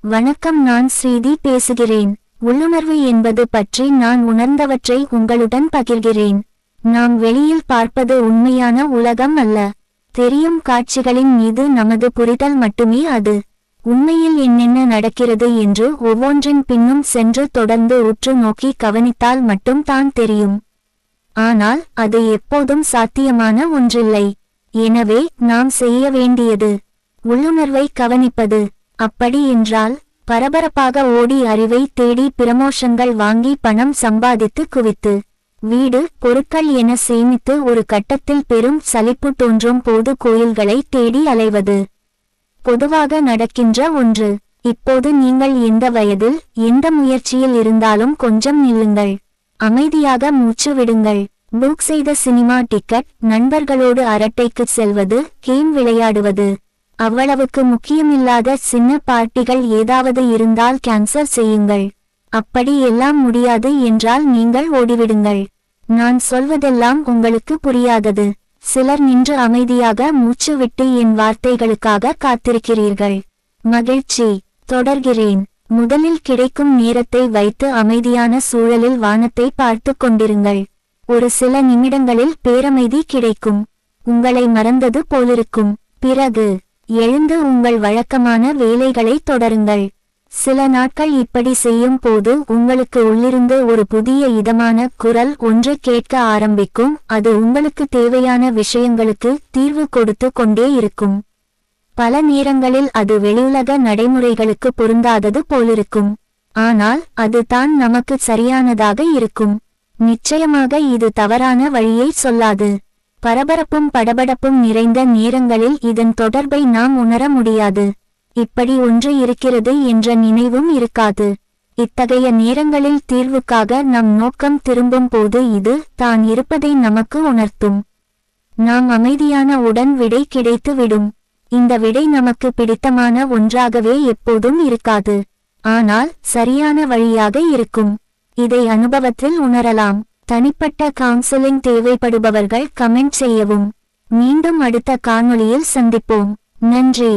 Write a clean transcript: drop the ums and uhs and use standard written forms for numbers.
வணக்கம், நான் ஸ்ரீதி பேசுகிறேன். உள்ளுணர்வு என்பது பற்றி நான் உணர்ந்தவற்றை உங்களுடன் பகிர்கிறேன். நாம் வெளியில் பார்ப்பது உண்மையான உலகம் அல்ல. தெரியும் காட்சிகளின் மீது நமது புரிதல் மட்டுமே அது. உண்மையில் என்னென்ன நடக்கிறது என்று ஒவ்வொன்றின் பின்னும் சென்று தொடர்ந்து உற்று நோக்கி கவனித்தால் மட்டும் தான் தெரியும். ஆனால் அது எப்போதும் சாத்தியமான ஒன்றில்லை. எனவே நாம் செய்ய வேண்டியது உள்ளுணர்வை கவனிப்பது. அப்படி என்றால் பரபரப்பாக ஓடி அறிவை தேடி பிரமோஷன்கள் வாங்கி பணம் சம்பாதித்து குவித்து வீடு பொருட்கள் என சேமித்து ஒரு கட்டத்தில் பெரும் சலிப்பு தோன்றும் போது கோயில்களை தேடி அலைவது பொதுவாக நடக்கின்ற ஒன்று. இப்போது நீங்கள் எந்த வயதில் எந்த முயற்சியில் இருந்தாலும் கொஞ்சம் நில்லுங்கள். அமைதியாக மூச்சு விடுங்கள். புக் செய்த சினிமா டிக்கெட், நண்பர்களோடு அரட்டைக்கு செல்வது, கேம் விளையாடுவது, அவ்வளவுக்கு முக்கியமில்லாத சின்ன பார்ட்டிகள் ஏதாவது இருந்தால் கேன்சல் செய்யுங்கள். அப்படி எல்லாம் முடியாது என்றால் நீங்கள் ஓடிவிடுங்கள். நான் சொல்வதெல்லாம் உங்களுக்கு புரியாதது. சிலர் நின்று அமைதியாக மூச்சு விட்டு என் வார்த்தைகளுக்காக காத்திருக்கிறீர்கள். மகிழ்ச்சி. தொடர்கிறேன். முதலில் கிடைக்கும் நேரத்தை வைத்து அமைதியான சூழலில் வானத்தை பார்த்து கொண்டிருங்கள். ஒரு சில நிமிடங்களில் பேரமைதி கிடைக்கும். உங்களை மறந்தது போலிருக்கும். பிறகு எழுந்து உங்கள் வழக்கமான வேலைகளை தொடருங்கள். சில நாட்கள் இப்படி செய்யும் போது உங்களுக்கு உள்ளிருந்து ஒரு புதிய இதமான குரல் ஒன்று கேட்க ஆரம்பிக்கும். அது உங்களுக்கு தேவையான விஷயங்களுக்கு தீர்வு கொடுத்து கொண்டே இருக்கும். பல நேரங்களில் அது வெளியுலக நடைமுறைகளுக்கு பொருந்தாதது போலிருக்கும். ஆனால் அது தான் நமக்கு சரியானதாக இருக்கும். நிச்சயமாக இது தவறான வழியை சொல்லாது. பரபரப்பும் படபடப்பும் நிறைந்த நேரங்களில் இதன் தொடர்பை நாம் உணர முடியாது. இப்படி ஒன்று இருக்கிறது என்ற நினைவும் இருக்காது. இத்தகைய நேரங்களில் தீர்வுக்காக நம் நோக்கம் திரும்பும் போது இது தான் இருப்பதை நமக்கு உணர்த்தும். நாம் அமைதியான உடன் விடை கிடைத்து விடும். இந்த விடை நமக்கு பிடித்தமான ஒன்றாகவே எப்போதும் இருக்காது. ஆனால் சரியான வழியாக இருக்கும். இதை அனுபவத்தில் உணரலாம். தனிப்பட்ட கவுன்சிலிங் தேவைப்படுபவர்கள் கமெண்ட் செய்யவும். மீண்டும் அடுத்த காணொளியில் சந்திப்போம். நன்றி.